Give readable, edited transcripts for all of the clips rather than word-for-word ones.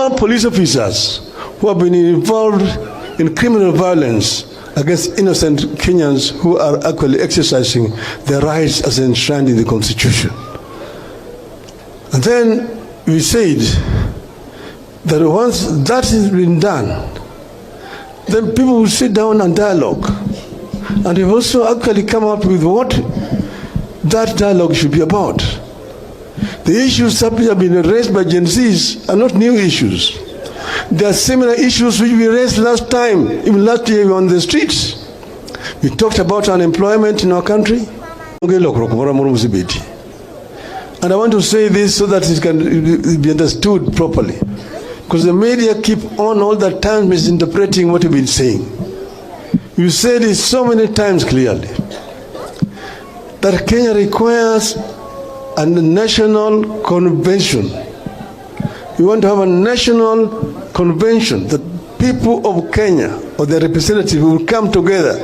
all police officers who have been involved in criminal violence against innocent Kenyans who are actually exercising their rights as enshrined in the Constitution. And then we said that once that has been done, then people will sit down and dialogue. And we've also actually come up with what that dialogue should be about. The issues that have been raised by Gen Zs are not new issues. There are similar issues which we raised last time, even last year we were on the streets. We talked about unemployment in our country. And I want to say this so that it can be understood properly. Because the media keep on all the time misinterpreting what you've been saying. You said it so many times clearly that Kenya requires a national convention. We want to have a national convention that people of Kenya or their representatives will come together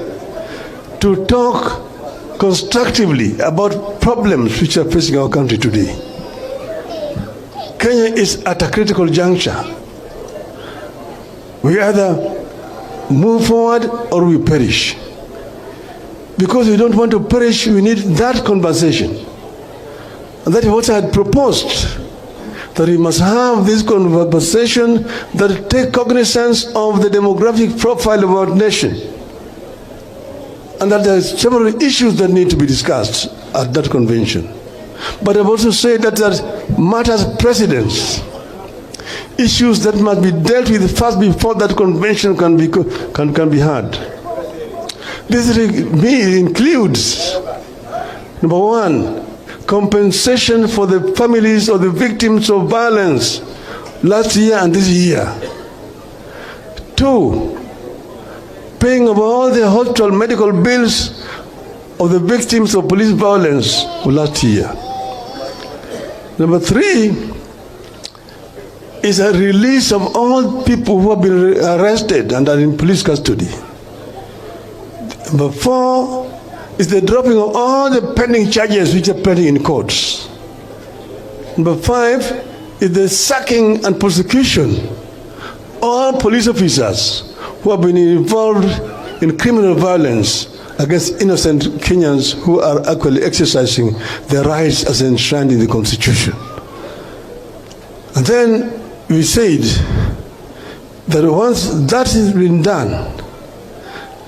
to talk constructively about problems which are facing our country today. Kenya is at a critical juncture. We either move forward or we perish. Because we don't want to perish, we need that conversation. And that is what I had proposed, that we must have this conversation that take cognizance of the demographic profile of our nation. And that there are several issues that need to be discussed at that convention. But I've also said that there matters precedence, issues that must be dealt with first before that convention can be had. This includes, number one, compensation for the families of the victims of violence last year and this year. Two, paying of all the hospital medical bills of the victims of police violence last year. Number three is a release of all people who have been arrested and are in police custody. Number four is the dropping of all the pending charges which are pending in courts. Number five is the sacking and prosecution of all police officers who have been involved in criminal violence against innocent Kenyans who are actually exercising their rights as enshrined in the Constitution. And then we said that once that has been done,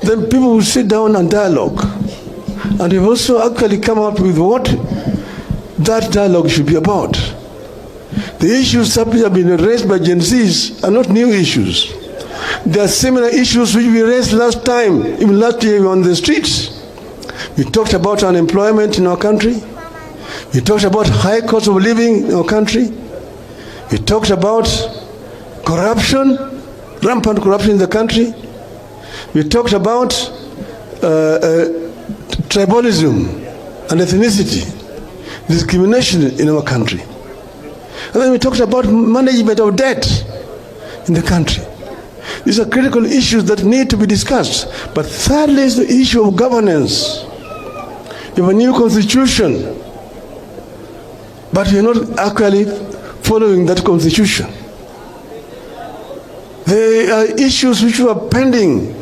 then people will sit down and dialogue. And we've also actually come up with what that dialogue should be about. The issues that have been raised by Gen Zs are not new issues. There are similar issues which we raised last time, even last year we were on the streets. We talked about unemployment in our country. We talked about high cost of living in our country. We talked about corruption, rampant corruption in the country. We talked about tribalism and ethnicity, discrimination in our country. And then we talked about management of debt in the country. These are critical issues that need to be discussed. But thirdly is the issue of governance. We have a new constitution, but we are not actually following that constitution. There are issues which were pending.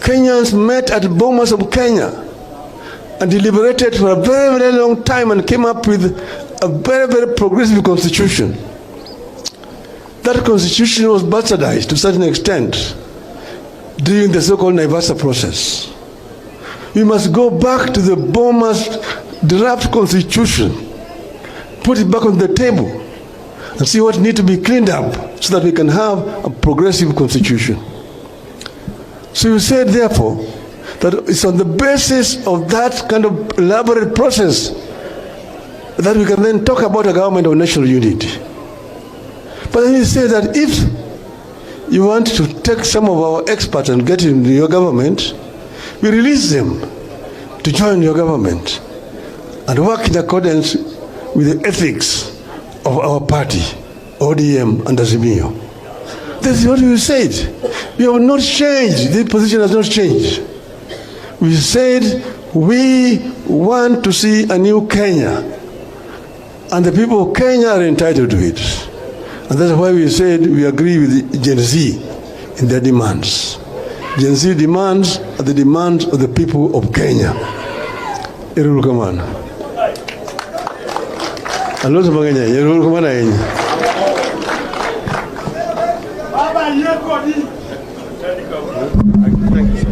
Kenyans met at Bomas of Kenya and deliberated for a very, very long time and came up with a very, very progressive constitution. That constitution was bastardized to a certain extent during the so-called Naivasha process. We must go back to the Bomas draft constitution, put it back on the table, and see what needs to be cleaned up so that we can have a progressive constitution. So you said, therefore, that it's on the basis of that kind of elaborate process that we can then talk about a government of national unity. But then you say that if you want to take some of our experts and get into your government, we release them to join your government and work in accordance with the ethics of our party, ODM and azimio. This is what we said. We have not changed. This position has not changed. We said we want to see a new Kenya, and the people of Kenya are entitled to it. And that's why we said we agree with Gen Z in their demands. Gen Z demands are the demands of the people of Kenya. Irulukamana. Alosa Maganya, Irulukamana yenye. Thank you, sir.